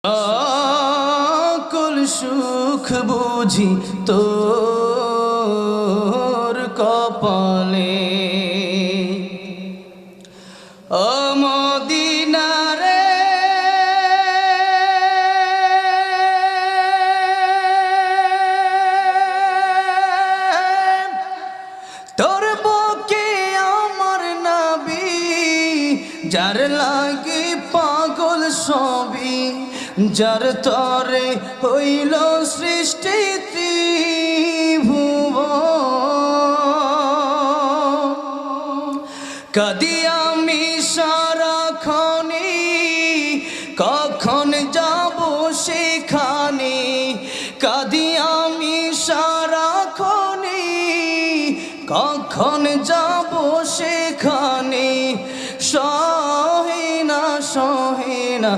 সকল সুখ বুঝি তোর কপালে ও মদিনা রে তোর বুকে আমার নবী যার লাগি পাগল সবই যার তরে হইল সৃষ্টি ত্রিভুবন কাঁদি আমি সারাক্ষণে কখন যাব সেখানে কাঁদি আমি সারাক্ষণে কখন যাব সেখানে সহে না